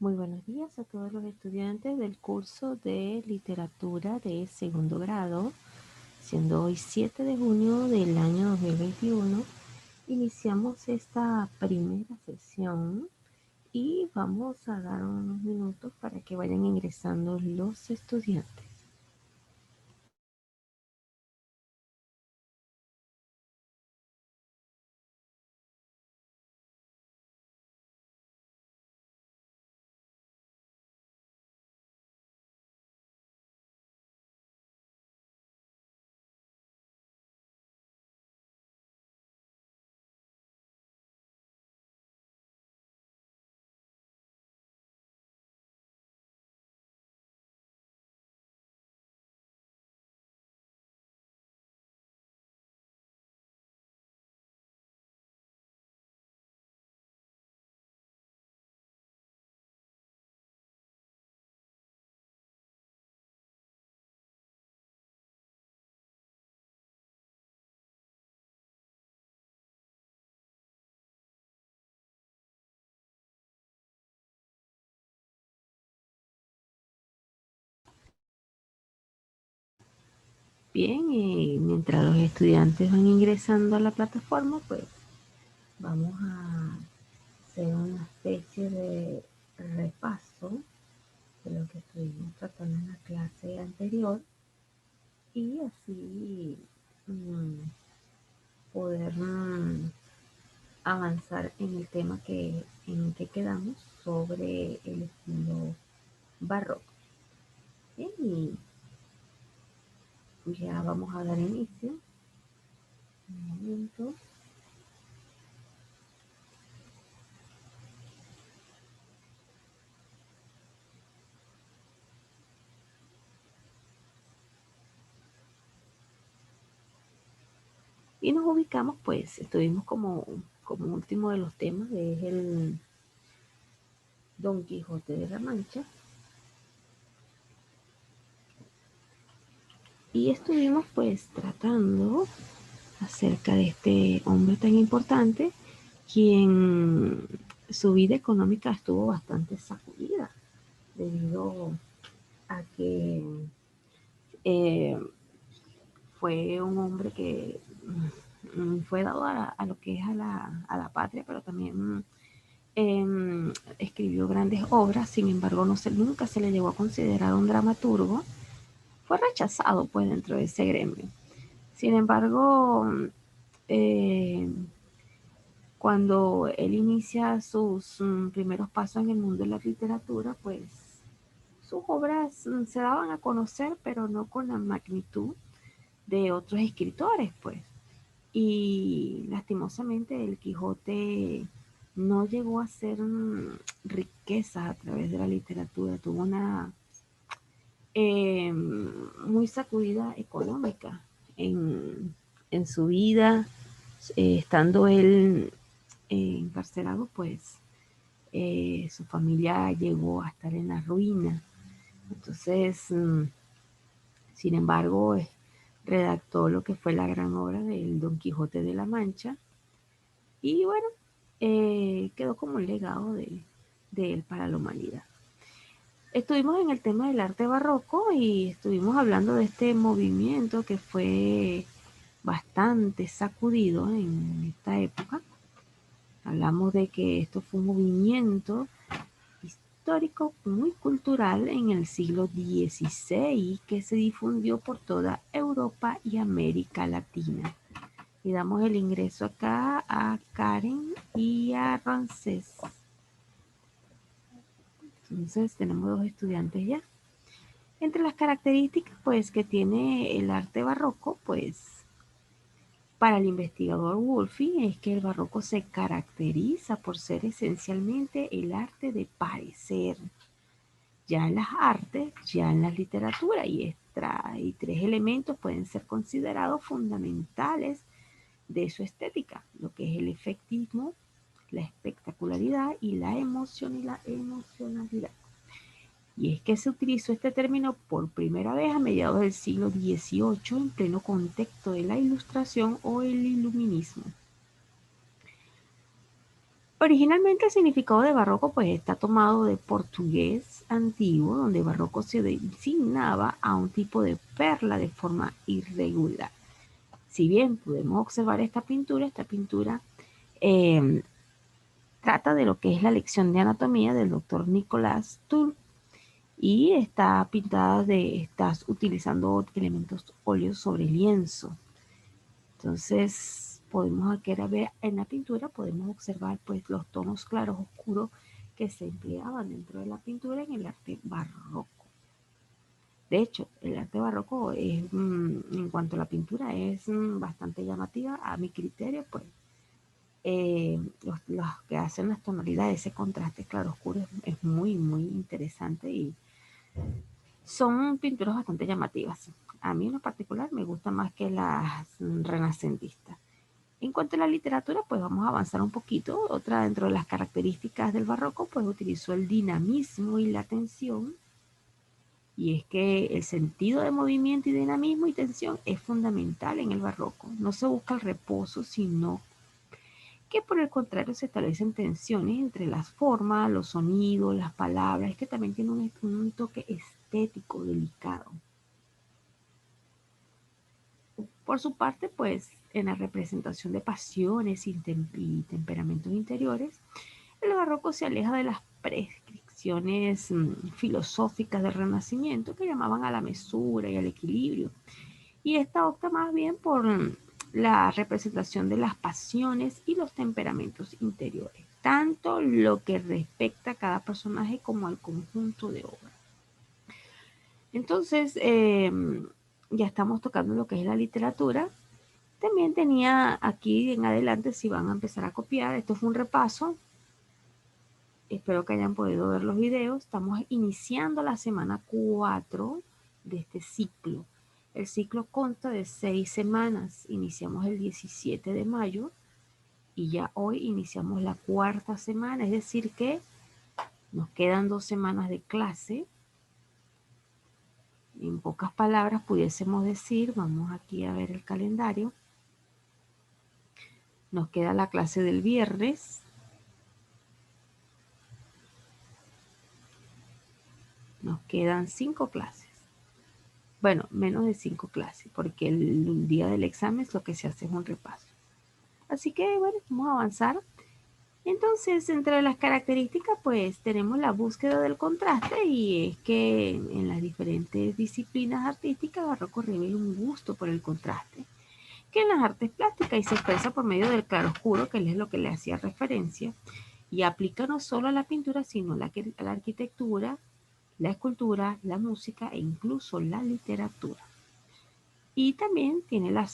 Muy buenos días a todos los estudiantes del curso de literatura de segundo grado. Siendo hoy 7 de junio del año 2021, iniciamos esta primera sesión y vamos a dar unos minutos para que vayan ingresando los estudiantes. Bien, mientras los estudiantes van ingresando a la plataforma, pues vamos a hacer una especie de repaso de lo que estuvimos tratando en la clase anterior y así poder avanzar en el tema en que quedamos sobre el estilo barroco. Bien, y ya vamos a dar inicio. Un momento. Y nos ubicamos, pues, estuvimos como último de los temas, es el Don Quijote de la Mancha. Y estuvimos pues tratando acerca de este hombre tan importante, quien su vida económica estuvo bastante sacudida debido a que eh, fue un hombre que fue dado a lo que es a la patria, pero también escribió grandes obras. Sin embargo, nunca se le llegó a considerar un dramaturgo. Fue rechazado pues dentro de ese gremio. Sin embargo, eh, cuando él inicia sus primeros pasos en el mundo de la literatura, pues sus obras se daban a conocer, pero no con la magnitud de otros escritores, pues. Y lastimosamente el Quijote no llegó a ser riqueza a través de la literatura, tuvo una muy sacudida económica en su vida, estando él encarcelado, pues su familia llegó a estar en la ruina. Entonces, sin embargo, redactó lo que fue la gran obra del Don Quijote de la Mancha y bueno, quedó como un legado de él para la humanidad. Estuvimos en el tema del arte barroco y estuvimos hablando de este movimiento que fue bastante sacudido en esta época. Hablamos de que esto fue un movimiento histórico muy cultural en el siglo XVI que se difundió por toda Europa y América Latina. Y damos el ingreso acá a Karen y a Ramsés. Entonces tenemos dos estudiantes ya. Entre las características pues que tiene el arte barroco, pues para el investigador Wolfi es que el barroco se caracteriza por ser esencialmente el arte de parecer, ya en las artes, ya en la literatura, y tres elementos pueden ser considerados fundamentales de su estética, lo que es el efectismo, la espectacularidad y la emocionalidad. Y es que se utilizó este término por primera vez a mediados del siglo XVIII en pleno contexto de la Ilustración o el Iluminismo. Originalmente el significado de barroco pues está tomado de portugués antiguo, donde barroco se designaba a un tipo de perla de forma irregular. Si bien podemos observar esta pintura eh, trata de lo que es la lección de anatomía del doctor Nicolás Tull y estás utilizando elementos óleos sobre lienzo. Entonces, podemos aquí ver en la pintura, podemos observar pues los tonos claros, oscuros que se empleaban dentro de la pintura en el arte barroco. De hecho, el arte barroco es, en cuanto a la pintura, es bastante llamativa a mi criterio, pues los que hacen las tonalidades, ese contraste claro-oscuro es muy, muy interesante y son pinturas bastante llamativas. A mí en lo particular me gusta más que las renacentistas. En cuanto a la literatura, pues vamos a avanzar un poquito. Otra dentro de las características del barroco, pues utilizó el dinamismo y la tensión. Y es que el sentido de movimiento y dinamismo y tensión es fundamental en el barroco. No se busca el reposo, sino que por el contrario se establecen tensiones entre las formas, los sonidos, las palabras. Es que también tiene un toque estético delicado. Por su parte, pues en la representación de pasiones y temperamentos interiores, el barroco se aleja de las prescripciones filosóficas del Renacimiento que llamaban a la mesura y al equilibrio. Y esta opta más bien por la representación de las pasiones y los temperamentos interiores, tanto lo que respecta a cada personaje como al conjunto de obra. Entonces, ya estamos tocando lo que es la literatura. También tenía aquí en adelante, si van a empezar a copiar, esto fue un repaso. Espero que hayan podido ver los videos. Estamos iniciando la semana 4 de este ciclo. El ciclo consta de 6 semanas. Iniciamos el 17 de mayo y ya hoy iniciamos la 4ª semana. Es decir que nos quedan 2 semanas de clase. En pocas palabras pudiésemos decir, vamos aquí a ver el calendario. Nos queda la clase del viernes. Nos quedan 5 clases. Bueno, menos de 5 clases, porque el día del examen lo que se hace es un repaso. Así que, bueno, vamos a avanzar. Entonces, entre las características, pues tenemos la búsqueda del contraste y es que en las diferentes disciplinas artísticas, Barroco revela un gusto por el contraste, que en las artes plásticas y se expresa por medio del claroscuro, que es lo que le hacía referencia, y aplica no solo a la pintura, sino a la arquitectura, la escultura, la música e incluso la literatura. Y también tiene la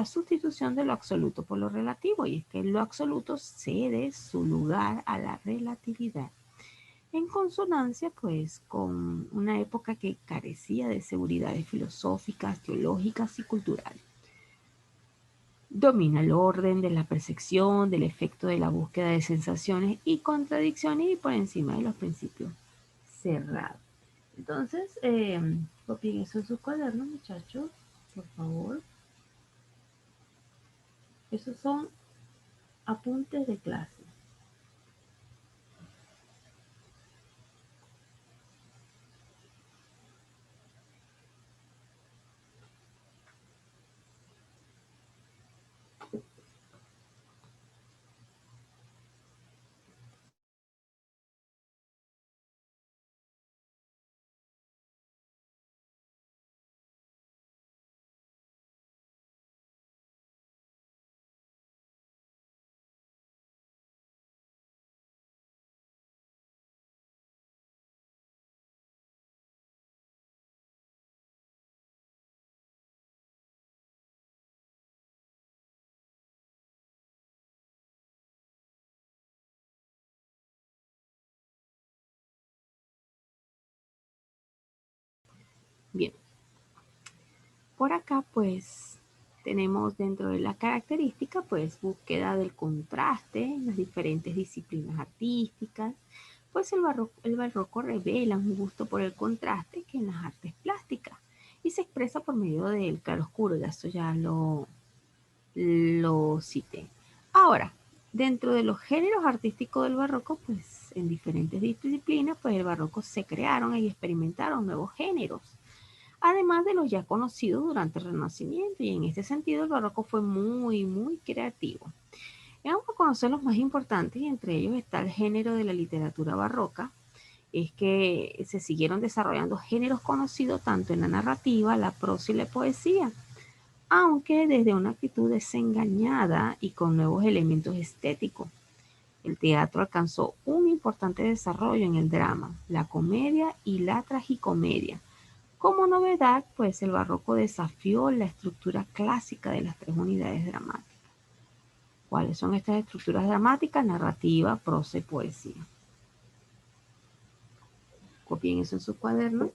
sustitución de lo absoluto por lo relativo, y es que lo absoluto cede su lugar a la relatividad, en consonancia pues con una época que carecía de seguridades filosóficas, teológicas y culturales. Domina el orden de la percepción, del efecto de la búsqueda de sensaciones y contradicciones y por encima de los principios cerrados. Entonces, copien eso en sus cuadernos, muchachos, por favor. Esos son apuntes de clase. Bien, por acá pues tenemos dentro de la característica pues búsqueda del contraste en las diferentes disciplinas artísticas. Pues el barroco revela un gusto por el contraste que en las artes plásticas y se expresa por medio del claroscuro, ya esto ya lo cité. Ahora, Dentro de los géneros artísticos del barroco, pues en diferentes disciplinas, pues el barroco se crearon y experimentaron nuevos géneros, además de los ya conocidos durante el Renacimiento, y en este sentido el barroco fue muy creativo. Y vamos a conocer los más importantes, y entre ellos está el género de la literatura barroca. Es que se siguieron desarrollando géneros conocidos tanto en la narrativa, la prosa y la poesía, aunque desde una actitud desengañada y con nuevos elementos estéticos. El teatro alcanzó un importante desarrollo en el drama, la comedia y la tragicomedia. Como novedad, pues el barroco desafió la estructura clásica de las tres unidades dramáticas. ¿Cuáles son estas estructuras dramáticas? Narrativa, prosa y poesía. Copien eso en sus cuadernos.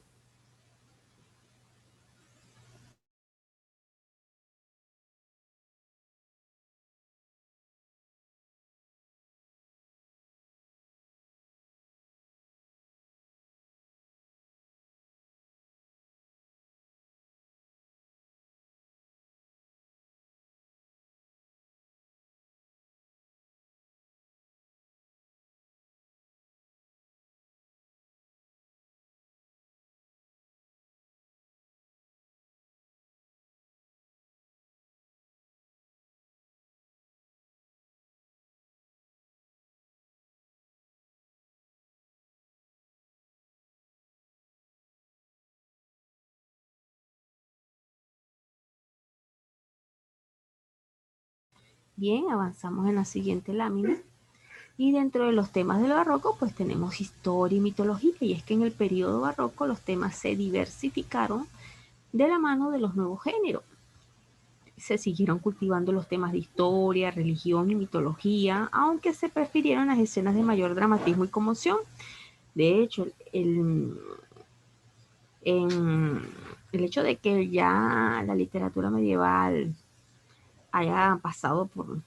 Bien, avanzamos en la siguiente lámina. Y dentro de los temas del barroco, pues tenemos historia y mitología. Y es que en el periodo barroco los temas se diversificaron de la mano de los nuevos géneros. Se siguieron cultivando los temas de historia, religión y mitología, aunque se prefirieron las escenas de mayor dramatismo y conmoción. De hecho, el hecho de que ya la literatura medieval haya pasado por,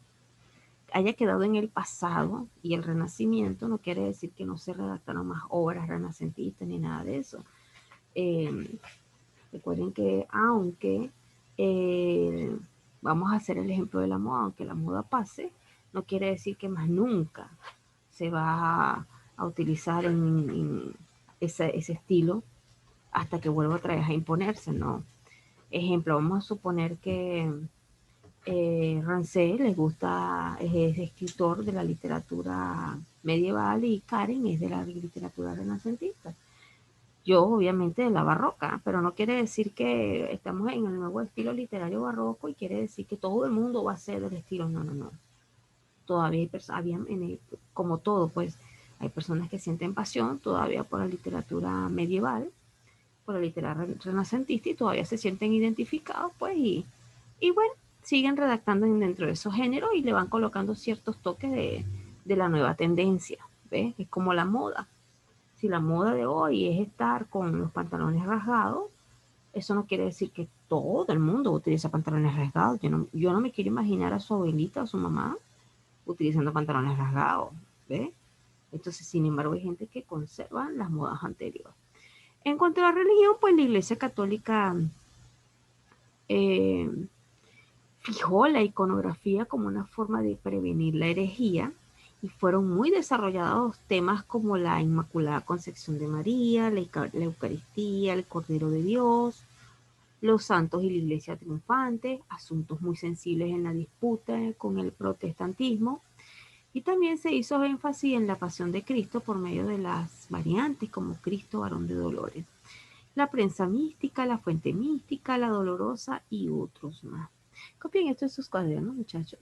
haya quedado en el pasado y el Renacimiento no quiere decir que no se redactaron más obras renacentistas ni nada de eso. Eh, Recuerden que aunque eh, vamos a hacer el ejemplo de la moda, aunque la moda pase, no quiere decir que más nunca se va a utilizar en ese estilo hasta que vuelva otra vez a imponerse, ¿no? Ejemplo, vamos a suponer que Rancé le gusta, es escritor de la literatura medieval y Karen es de la literatura renacentista. Yo obviamente de la barroca, pero no quiere decir que estamos en el nuevo estilo literario barroco y quiere decir que todo el mundo va a ser del estilo, no. Todavía hay como todo, pues hay personas que sienten pasión todavía por la literatura medieval, por la literatura renacentista y todavía se sienten identificados, pues, y bueno, siguen redactando dentro de esos géneros y le van colocando ciertos toques de la nueva tendencia, ¿ves? Es como la moda. Si la moda de hoy es estar con los pantalones rasgados, eso no quiere decir que todo el mundo utiliza pantalones rasgados. Yo no me quiero imaginar a su abuelita o a su mamá utilizando pantalones rasgados, ¿ves? Entonces, sin embargo, hay gente que conserva las modas anteriores. En cuanto a la religión, pues la Iglesia Católica eh, fijó la iconografía como una forma de prevenir la herejía y fueron muy desarrollados temas como la Inmaculada Concepción de María, la Eucaristía, el Cordero de Dios, los santos y la Iglesia triunfante, asuntos muy sensibles en la disputa con el protestantismo. Y también se hizo énfasis en la pasión de Cristo por medio de las variantes como Cristo varón de dolores, la prensa mística, la fuente mística, la dolorosa y otros más. Copien esto en sus cuadernos, muchachos.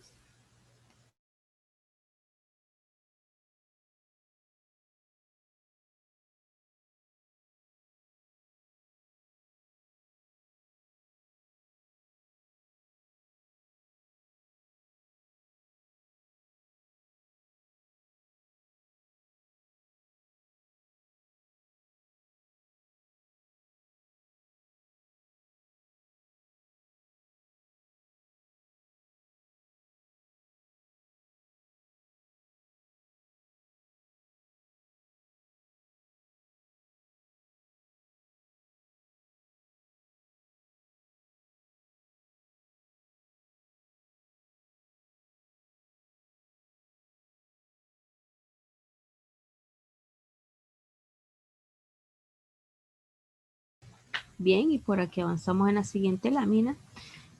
Bien, y por aquí avanzamos en la siguiente lámina.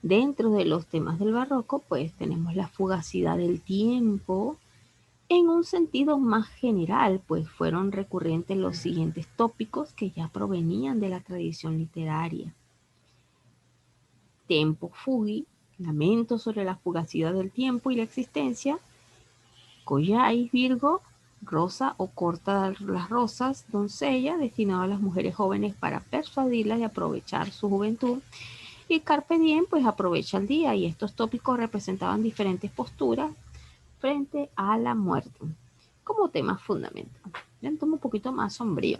Dentro de los temas del barroco, pues tenemos la fugacidad del tiempo. En un sentido más general, pues fueron recurrentes los siguientes tópicos que ya provenían de la tradición literaria. Tempo fuggi, lamento sobre la fugacidad del tiempo y la existencia. Collais, Virgo, rosa o corta las rosas, doncella, destinado a las mujeres jóvenes para persuadirlas de aprovechar su juventud. Y Carpe Diem, pues aprovecha el día. Y estos tópicos representaban diferentes posturas frente a la muerte como tema fundamental. Un tema un poquito más sombrío.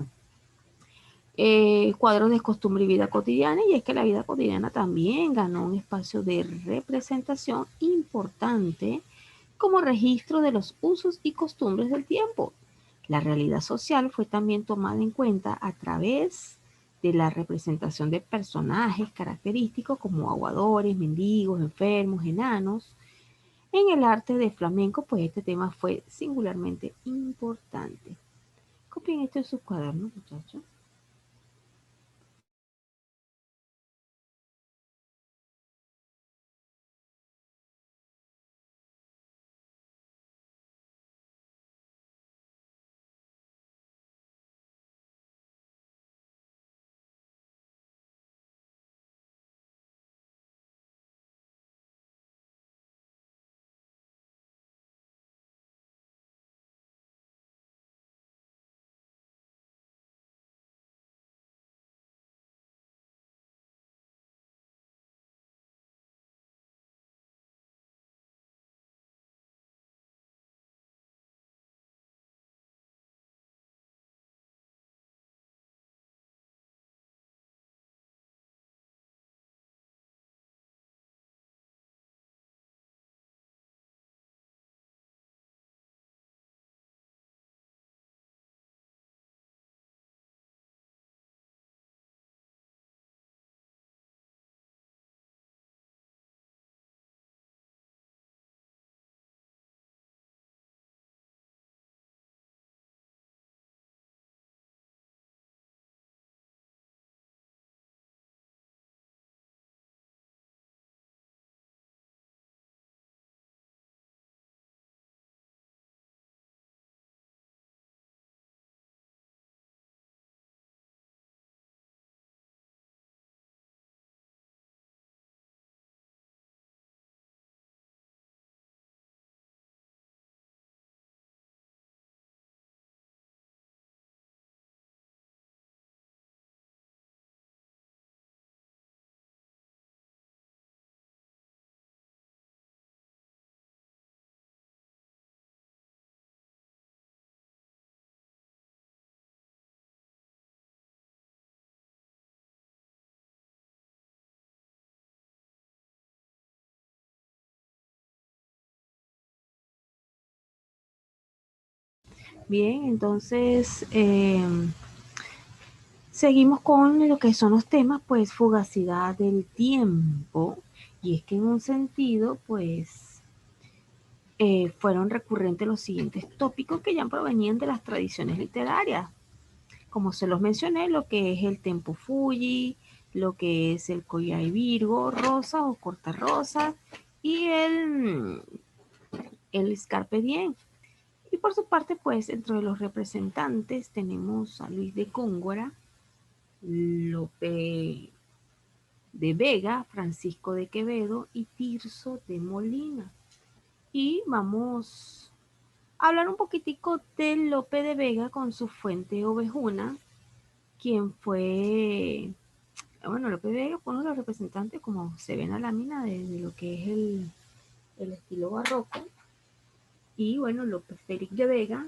Cuadros de costumbre y vida cotidiana, y es que la vida cotidiana también ganó un espacio de representación importante como registro de los usos y costumbres del tiempo. La realidad social fue también tomada en cuenta a través de la representación de personajes característicos como aguadores, mendigos, enfermos, enanos. En el arte de flamenco, pues este tema fue singularmente importante. Copien esto en sus cuadernos, muchachos. Bien, entonces seguimos con lo que son los temas, pues fugacidad del tiempo. Y es que en un sentido, pues fueron recurrentes los siguientes tópicos que ya provenían de las tradiciones literarias. Como se los mencioné, lo que es el tempo Fuji, lo que es el Collai Virgo, rosa o corta rosa, y el Scarpe Diem. Y por su parte, pues, entre los representantes tenemos a Luis de Góngora, Lope de Vega, Francisco de Quevedo y Tirso de Molina. Y vamos a hablar un poquitico de Lope de Vega con su fuente ovejuna, quien fue, bueno, Lope de Vega fue uno de los representantes, como se ve en la lámina, de lo que es el estilo barroco. Y bueno, Lope Félix de Vega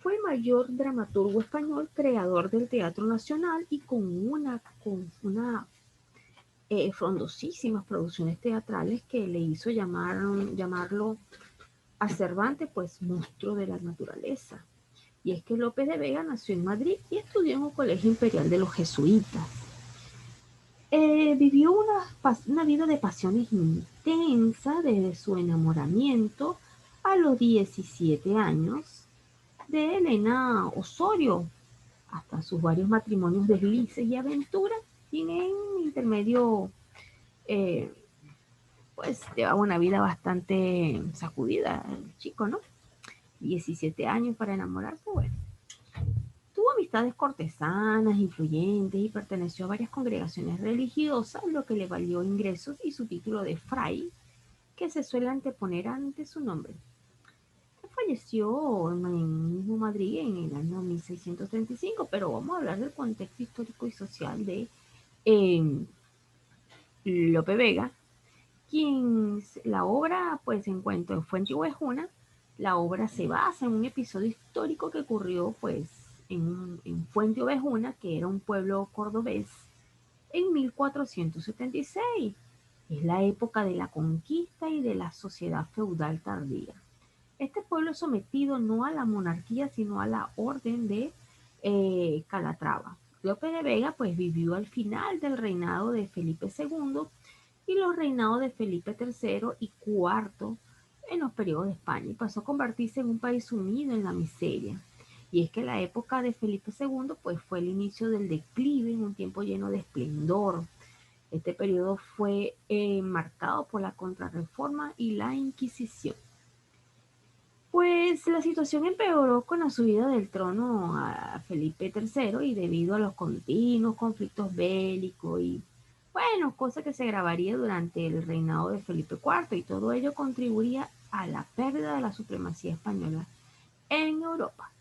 fue el mayor dramaturgo español, creador del Teatro Nacional y con una frondosísimas producciones teatrales que le hizo llamarlo a Cervantes, pues monstruo de la naturaleza. Y es que López de Vega nació en Madrid y estudió en un colegio imperial de los jesuitas. Vivió una vida de pasiones intensa desde su enamoramiento a los 17 años de Elena Osorio hasta sus varios matrimonios, deslices y aventuras. Y en intermedio, eh, pues llevaba una vida bastante sacudida el chico, ¿no? 17 años para enamorarse, bueno. Tuvo amistades cortesanas, influyentes y perteneció a varias congregaciones religiosas, lo que le valió ingresos y su título de fray, que se suele anteponer ante su nombre. Falleció en mismo Madrid en el año 1635, pero vamos a hablar del contexto histórico y social de eh, Lope Vega, quien la obra pues se encuentra en Fuente Ovejuna. La obra se basa en un episodio histórico que ocurrió pues en Fuente Ovejuna, que era un pueblo cordobés, en 1476. Es la época de la conquista y de la sociedad feudal tardía. Este pueblo es sometido no a la monarquía, sino a la orden de Calatrava. Lope de Vega pues vivió al final del reinado de Felipe II y los reinados de Felipe III y IV en los periodos de España y pasó a convertirse en un país sumido en la miseria. Y es que la época de Felipe II pues fue el inicio del declive en un tiempo lleno de esplendor. Este periodo fue marcado por la contrarreforma y la Inquisición. Pues la situación empeoró con la subida del trono a Felipe III y debido a los continuos conflictos bélicos y, bueno, cosa que se agravaría durante el reinado de Felipe IV y todo ello contribuiría a la pérdida de la supremacía española en Europa.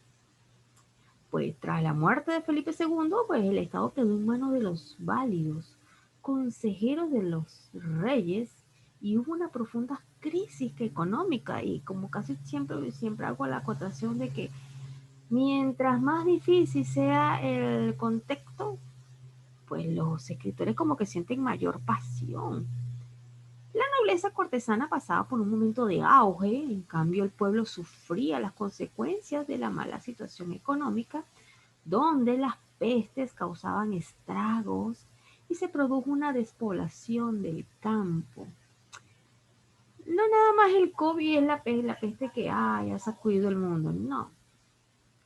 Pues tras la muerte de Felipe II, pues el Estado quedó en manos de los válidos consejeros de los reyes y hubo una profunda crisis económica y como casi siempre hago la acotación de que mientras más difícil sea el contexto, pues los escritores como que sienten mayor pasión. La nobleza cortesana pasaba por un momento de auge, en cambio el pueblo sufría las consecuencias de la mala situación económica donde las pestes causaban estragos y se produjo una despoblación del campo. No nada más el COVID es la peste que ha sacudido el mundo, no.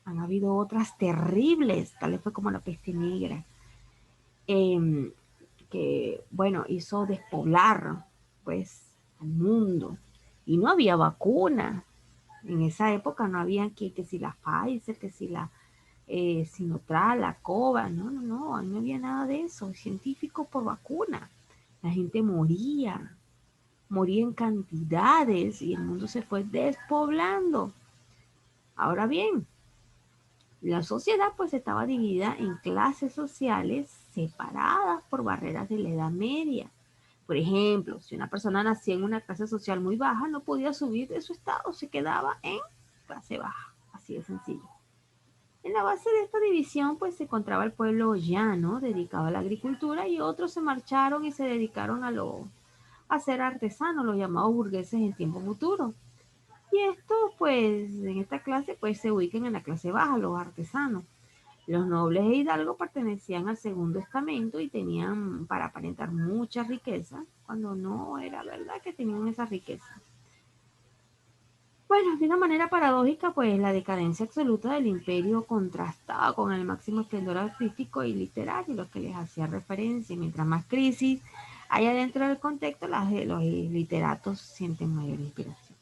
Han habido otras terribles, tal vez fue como la peste negra, eh, que, bueno, hizo despoblar, pues, al mundo. Y no había vacuna. En esa época no había que si la Pfizer, que si la Sinotral, la Cova, no había nada de eso, científico por vacuna. La gente moría en cantidades y el mundo se fue despoblando. Ahora bien, la sociedad pues estaba dividida en clases sociales separadas por barreras de la Edad Media. Por ejemplo, si una persona nacía en una clase social muy baja, no podía subir de su estado, se quedaba en clase baja, así de sencillo. En la base de esta división pues se encontraba el pueblo llano, dedicado a la agricultura, y otros se marcharon y se dedicaron a ser artesanos, los llamados burgueses en tiempo futuro. Y estos pues en esta clase pues se ubican en la clase baja, los artesanos. Los nobles e hidalgos pertenecían al segundo estamento y tenían para aparentar mucha riqueza, cuando no era verdad que tenían esa riqueza. Bueno, de una manera paradójica, pues la decadencia absoluta del imperio contrastaba con el máximo esplendor artístico y literario, lo que les hacía referencia. Mientras más crisis haya dentro del contexto, los literatos sienten mayor inspiración.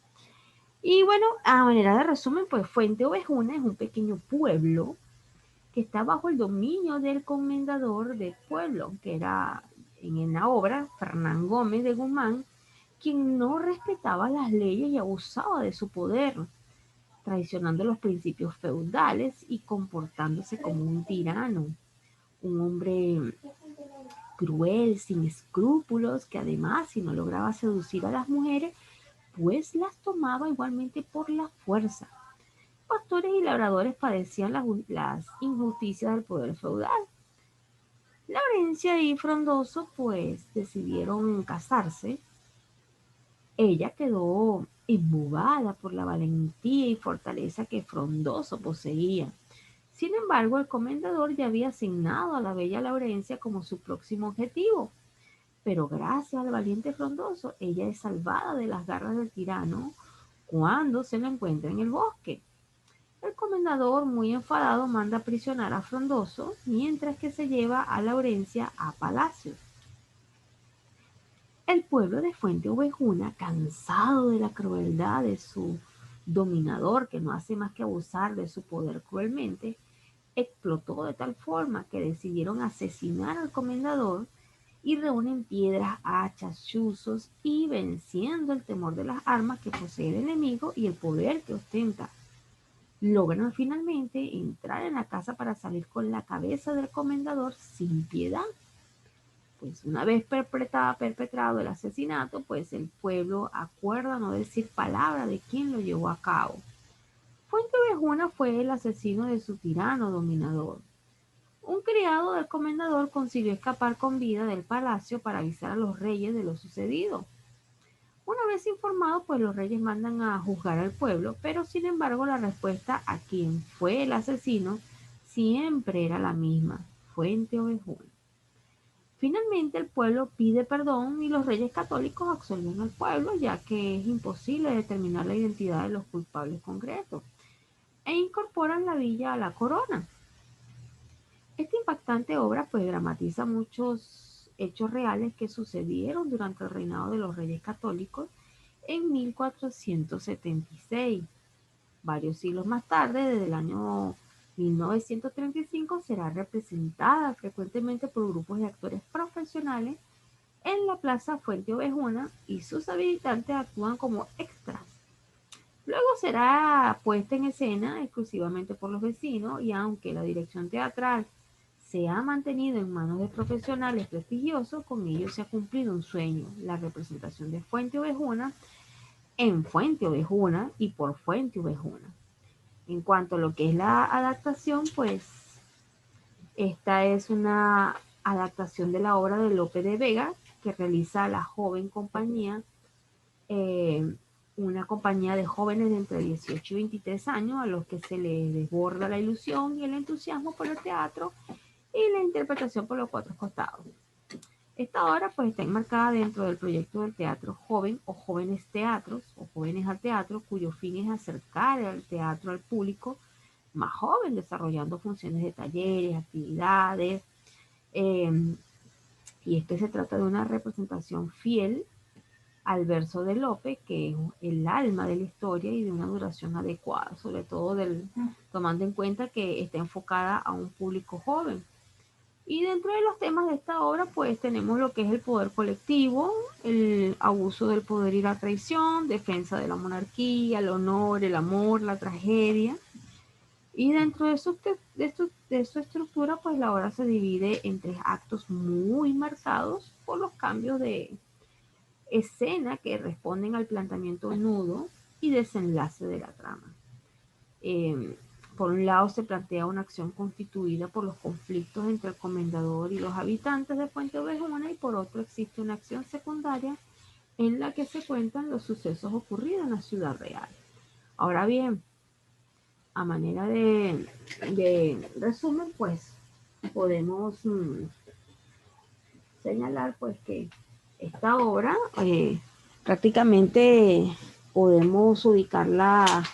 Y bueno, a manera de resumen, pues Fuente Ovejuna es un pequeño pueblo que está bajo el dominio del comendador del pueblo, que era en la obra Fernán Gómez de Guzmán, quien no respetaba las leyes y abusaba de su poder, traicionando los principios feudales y comportándose como un tirano, un hombre cruel, sin escrúpulos, que además, si no lograba seducir a las mujeres, pues las tomaba igualmente por la fuerza. Pastores y labradores padecían las injusticias del poder feudal. Laurencia y Frondoso pues decidieron casarse. Ella quedó embobada por la valentía y fortaleza que Frondoso poseía. Sin embargo, el comendador ya había asignado a la bella Laurencia como su próximo objetivo. Pero gracias al valiente Frondoso, ella es salvada de las garras del tirano cuando se la encuentra en el bosque. El comendador, muy enfadado, manda aprisionar a Frondoso, mientras que se lleva a Laurencia a palacio. El pueblo de Fuente Ovejuna, cansado de la crueldad de su dominador, que no hace más que abusar de su poder cruelmente, explotó de tal forma que decidieron asesinar al comendador y reúnen piedras, hachas, chuzos y venciendo el temor de las armas que posee el enemigo y el poder que ostenta, logran finalmente entrar en la casa para salir con la cabeza del comendador sin piedad. Pues una vez perpetrado el asesinato, pues el pueblo acuerda no decir palabra de quién lo llevó a cabo. Fuente Ovejuna fue el asesino de su tirano dominador. Un criado del comendador consiguió escapar con vida del palacio para avisar a los reyes de lo sucedido. Una vez informados, pues los reyes mandan a juzgar al pueblo, pero sin embargo la respuesta a quién fue el asesino siempre era la misma: Fuente Ovejuna. Finalmente el pueblo pide perdón y los reyes católicos absolven al pueblo, ya que es imposible determinar la identidad de los culpables concretos, e incorporan la villa a la corona. Esta impactante obra pues dramatiza muchos hechos reales que sucedieron durante el reinado de los reyes católicos en 1476. Varios siglos más tarde, desde el año 1935, será representada frecuentemente por grupos de actores profesionales en la Plaza Fuente Ovejuna y sus habitantes actúan como extras. Luego será puesta en escena exclusivamente por los vecinos y aunque la dirección teatral se ha mantenido en manos de profesionales prestigiosos, con ello se ha cumplido un sueño: la representación de Fuente Ovejuna en Fuente Ovejuna y por Fuente Ovejuna. En cuanto a lo que es la adaptación, pues esta es una adaptación de la obra de Lope de Vega que realiza la joven compañía, eh, una compañía de jóvenes de entre 18 y 23 años a los que se les desborda la ilusión y el entusiasmo por el teatro y la interpretación por los cuatro costados. Esta obra pues está enmarcada dentro del proyecto del teatro joven o jóvenes teatros o jóvenes al teatro, cuyo fin es acercar el teatro al público más joven, desarrollando funciones de talleres, actividades, eh, y es que se trata de una representación fiel al verso de Lope, que es el alma de la historia y de una duración adecuada, sobre todo tomando en cuenta que está enfocada a un público joven. Y dentro de los temas de esta obra, pues tenemos lo que es el poder colectivo, el abuso del poder y la traición, defensa de la monarquía, el honor, el amor, la tragedia. Y dentro de su estructura, pues la obra se divide en tres actos muy marcados por los cambios de escena que responden al planteamiento nudo y desenlace de la trama. Eh, por un lado se plantea una acción constituida por los conflictos entre el comendador y los habitantes de Puente Ovejuna y por otro existe una acción secundaria en la que se cuentan los sucesos ocurridos en la ciudad real. Ahora bien, a manera de resumen, pues podemos señalar pues que esta obra prácticamente podemos ubicarla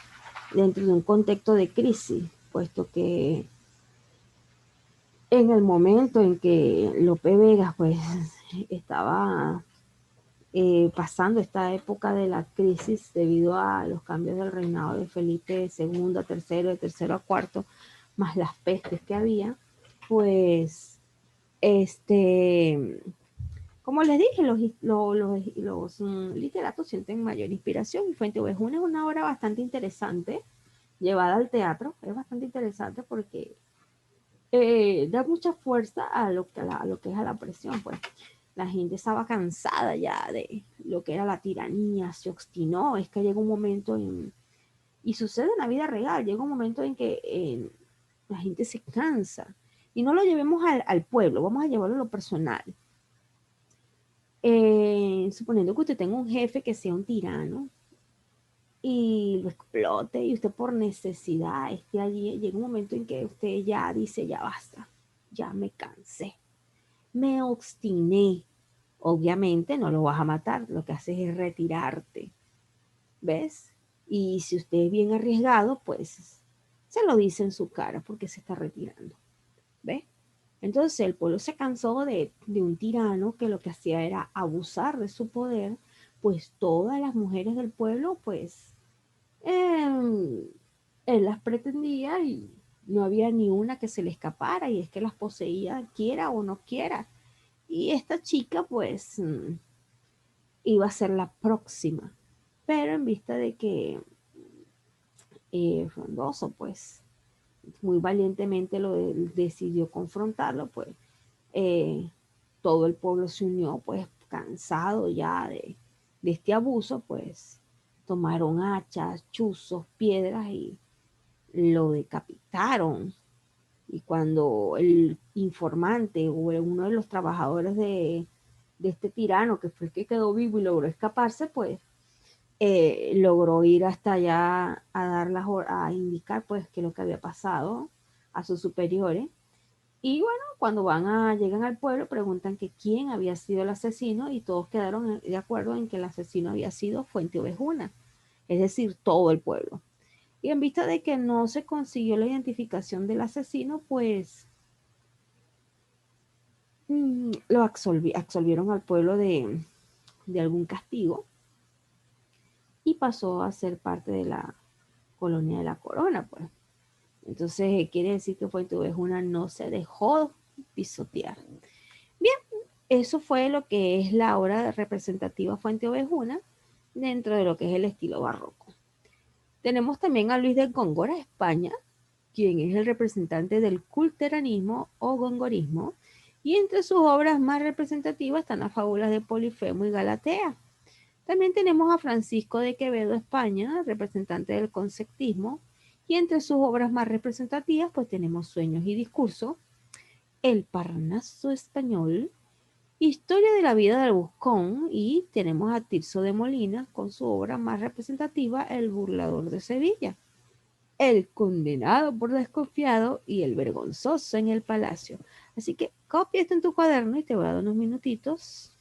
dentro de un contexto de crisis, puesto que en el momento en que Lope Vegas pues estaba pasando esta época de la crisis debido a los cambios del reinado de Felipe II a tercero, de tercero a cuarto, más las pestes que había, pues como les dije, los literatos sienten mayor inspiración y Fuente Ovejuna es una obra bastante interesante llevada al teatro, es bastante interesante porque da mucha fuerza a lo que es a la presión, pues la gente estaba cansada ya de lo que era la tiranía, se obstinó, es que llega un momento y sucede en la vida real, llega un momento en que la gente se cansa y no lo llevemos al pueblo, vamos a llevarlo a lo personal. Suponiendo que usted tenga un jefe que sea un tirano y lo explote y usted por necesidad esté allí, llega un momento en que usted ya dice, ya basta, ya me cansé, me obstiné. Obviamente no lo vas a matar, lo que haces es retirarte, ¿ves? Y si usted es bien arriesgado, pues se lo dice en su cara porque se está retirando. ¿Ves? Entonces el pueblo se cansó de un tirano que lo que hacía era abusar de su poder, pues todas las mujeres del pueblo, pues, eh, él las pretendía y no había ni una que se le escapara y es que las poseía quiera o no quiera. Y esta chica, pues, iba a ser la próxima. Pero en vista de que Frondoso, pues, muy valientemente decidió confrontarlo, pues, eh, todo el pueblo se unió, pues, cansado ya de este abuso, pues, tomaron hachas, chuzos, piedras y lo decapitaron. Y cuando el informante o uno de los trabajadores de este tirano, que fue el que quedó vivo y logró escaparse, pues logró ir hasta allá a dar a indicar pues qué es lo que había pasado a sus superiores. Y bueno, cuando llegan al pueblo, preguntan que quién había sido el asesino y todos quedaron de acuerdo en que el asesino había sido Fuente Ovejuna, es decir, todo el pueblo. Y en vista de que no se consiguió la identificación del asesino, pues lo absolvieron al pueblo de algún castigo y pasó a ser parte de la colonia de la corona, pues. Entonces quiere decir que Fuente Ovejuna no se dejó pisotear. Bien, eso fue lo que es la obra representativa Fuente Ovejuna dentro de lo que es el estilo barroco. Tenemos también a Luis de Góngora, España, quien es el representante del culteranismo o gongorismo, y entre sus obras más representativas están las fábulas de Polifemo y Galatea. También tenemos a Francisco de Quevedo, España, representante del conceptismo, y entre sus obras más representativas pues tenemos Sueños y Discurso, El Parnaso Español, Historia de la vida del Buscón, y tenemos a Tirso de Molina con su obra más representativa, El Burlador de Sevilla, El Condenado por Desconfiado y El Vergonzoso en el Palacio. Así que copia esto en tu cuaderno y te voy a dar unos minutitos.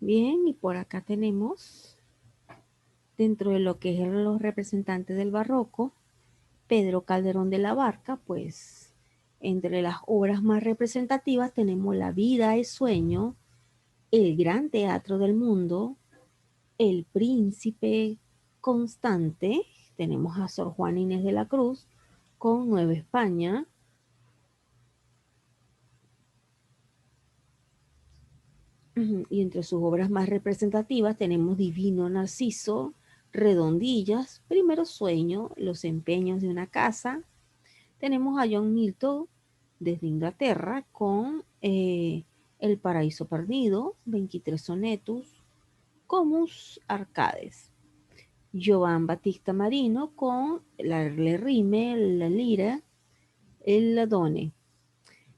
Bien, y por acá tenemos, dentro de lo que es los representantes del barroco, Pedro Calderón de la Barca, pues entre las obras más representativas tenemos La vida es sueño, El gran teatro del mundo, El príncipe constante, tenemos a Sor Juana Inés de la Cruz con Nueva España, y entre sus obras más representativas tenemos Divino Narciso, Redondillas, Primero Sueño, Los empeños de una casa. Tenemos a John Milton desde Inglaterra con El paraíso perdido, 23 sonetos, Comus Arcades. Joan Battista Marino con Le Rime, La Lira, El Ladone.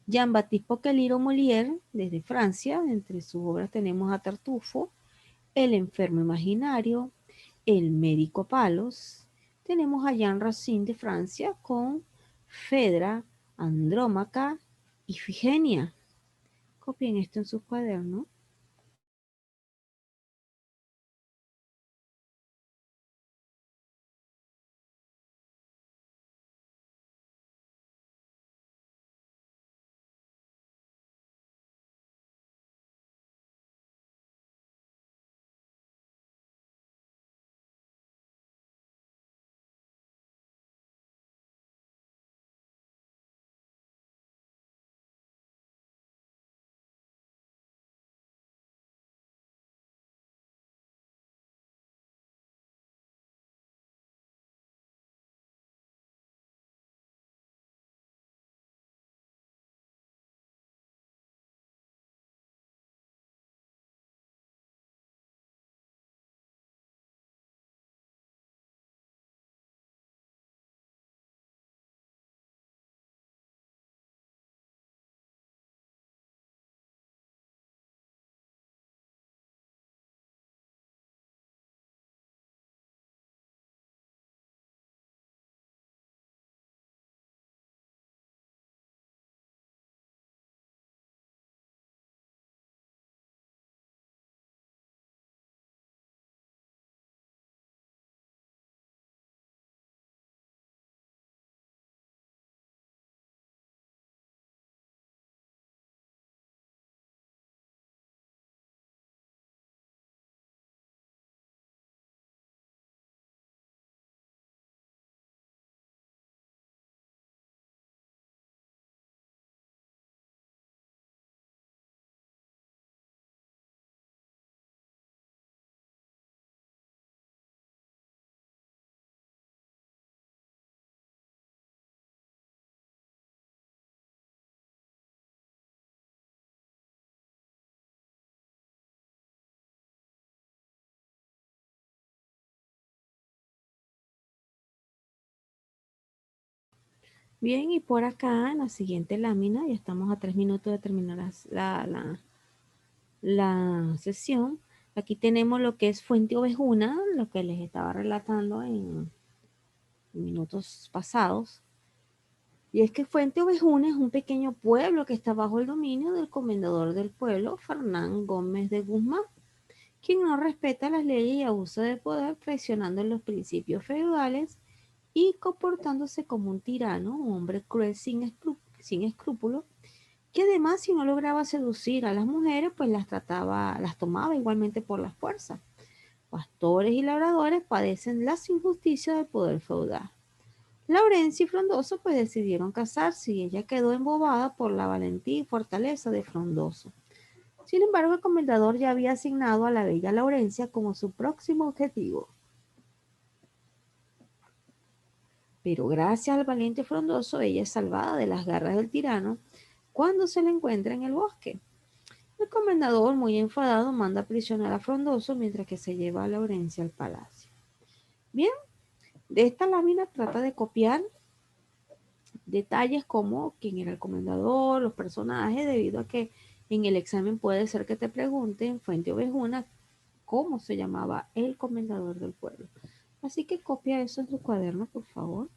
Jean-Baptiste Poquelino Molière, desde Francia, entre sus obras tenemos a Tartufo, El enfermo imaginario, El médico Palos, tenemos a Jean Racine de Francia con Fedra, Andrómaca, Ifigenia. Copien esto en sus cuadernos. Bien, y por acá en la siguiente lámina, ya estamos a 3 minutos de terminar la sesión. Aquí tenemos lo que es Fuente Ovejuna, lo que les estaba relatando en minutos pasados. Y es que Fuente Ovejuna es un pequeño pueblo que está bajo el dominio del comendador del pueblo, Fernán Gómez de Guzmán, quien no respeta las leyes y abusa de poder, traicionando los principios feudales y comportándose como un tirano, un hombre cruel sin escrúpulos, que además si no lograba seducir a las mujeres, pues las tomaba igualmente por la fuerza. Pastores y labradores padecen las injusticias del poder feudal. Laurencia y Frondoso pues decidieron casarse y ella quedó embobada por la valentía y fortaleza de Frondoso. Sin embargo, el comendador ya había asignado a la bella Laurencia como su próximo objetivo. Pero gracias al valiente Frondoso, ella es salvada de las garras del tirano cuando se la encuentra en el bosque. El comendador, muy enfadado, manda a prisionar a Frondoso mientras que se lleva a Laurencia al palacio. Bien, de esta lámina trata de copiar detalles como quién era el comendador, los personajes, debido a que en el examen puede ser que te pregunten, Fuente Ovejuna, cómo se llamaba el comendador del pueblo. Así que copia eso en tu cuaderno, por favor.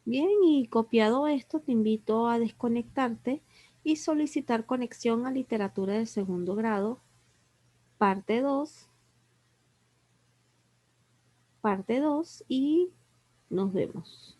Bien, y copiado esto, te invito a desconectarte y solicitar conexión a literatura de segundo grado, parte 2, parte 2 y nos vemos.